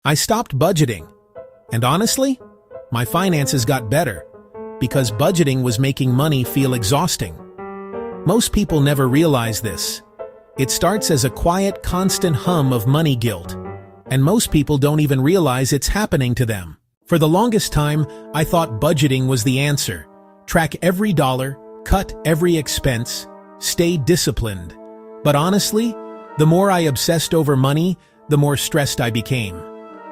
I stopped budgeting, and honestly, my finances got better because budgeting was making money feel exhausting. Most people never realize this. It starts as a quiet, constant hum of money guilt, and most people don't even realize it's happening to them. For the longest time, I thought budgeting was the answer. Track every dollar, cut every expense, stay disciplined. But honestly, the more I obsessed over money, the more stressed I became.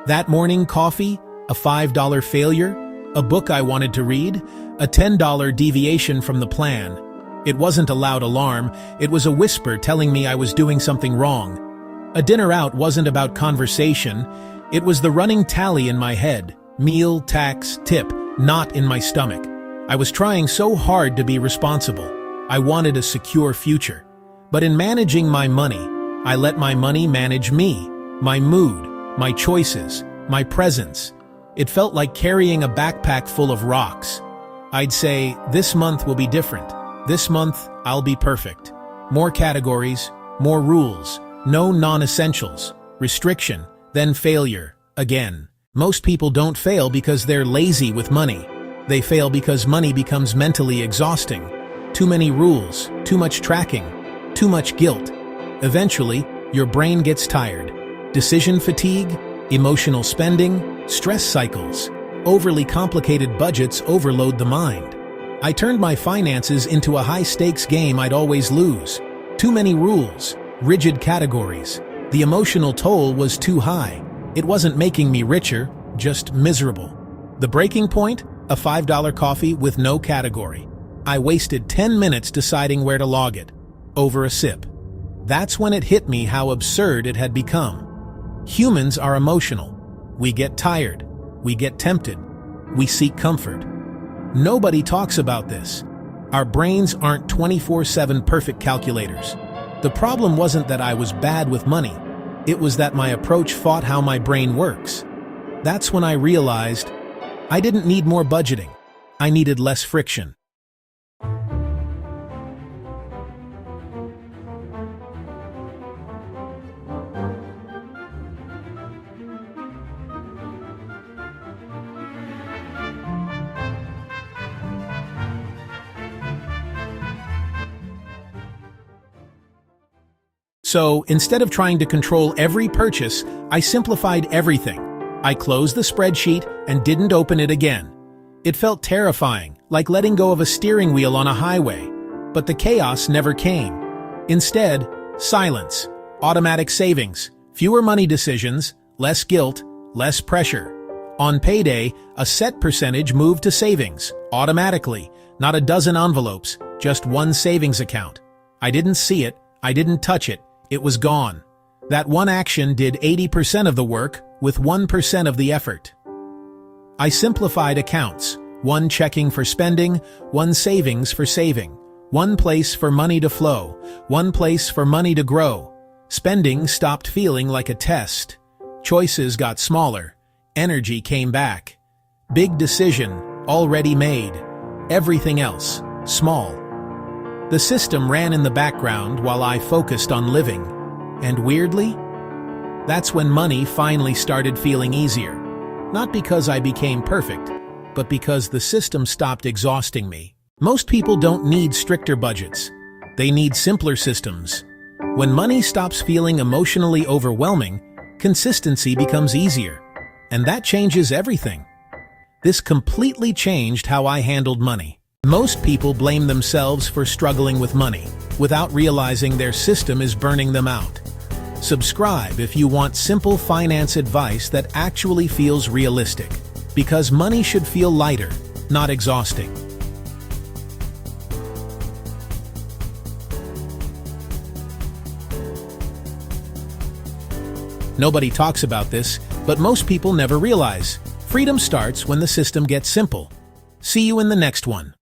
That morning coffee, a $5 failure, a book I wanted to read, a $10 deviation from the plan. It wasn't a loud alarm, it was a whisper telling me I was doing something wrong. A dinner out wasn't about conversation, it was the running tally in my head. Meal, tax, tip, not in my stomach. I was trying so hard to be responsible. I wanted a secure future. But in managing my money, I let my money manage me, my mood, my choices, my presence. It felt like carrying a backpack full of rocks. I'd say, this month will be different. This month, I'll be perfect. More categories, more rules, no non-essentials, restriction, then failure, again. Most people don't fail because they're lazy with money. They fail because money becomes mentally exhausting. Too many rules, too much tracking, too much guilt. Eventually, your brain gets tired. Decision fatigue, emotional spending, stress cycles, overly complicated budgets overload the mind. I turned my finances into a high-stakes game I'd always lose. Too many rules, rigid categories. The emotional toll was too high. It wasn't making me richer, just miserable. The breaking point? A $5 coffee with no category. I wasted 10 minutes deciding where to log it. Over a sip. That's when it hit me how absurd it had become. Humans are emotional. We get tired. We get tempted. We seek comfort. Nobody talks about this. Our brains aren't 24/7 perfect calculators. The problem wasn't that I was bad with money. It was that my approach fought how my brain works. That's when I realized I didn't need more budgeting. I needed less friction. So, instead of trying to control every purchase, I simplified everything. I closed the spreadsheet and didn't open it again. It felt terrifying, like letting go of a steering wheel on a highway. But the chaos never came. Instead, silence, automatic savings, fewer money decisions, less guilt, less pressure. On payday, a set percentage moved to savings, automatically, not a dozen envelopes, just one savings account. I didn't see it, I didn't touch it, it was gone. That one action did 80% of the work with 1% of the effort. I simplified accounts, one checking for spending, one savings for saving, one place for money to flow, one place for money to grow. Spending stopped feeling like a test. Choices got smaller. Energy came back. Big decision, already made. Everything else, small. The system ran in the background while I focused on living. And weirdly, that's when money finally started feeling easier. Not because I became perfect, but because the system stopped exhausting me. Most people don't need stricter budgets. They need simpler systems. When money stops feeling emotionally overwhelming, consistency becomes easier. And that changes everything. This completely changed how I handled money. Most people blame themselves for struggling with money, without realizing their system is burning them out. Subscribe if you want simple finance advice that actually feels realistic, because money should feel lighter, not exhausting. Nobody talks about this, but most people never realize. Freedom starts when the system gets simple. See you in the next one.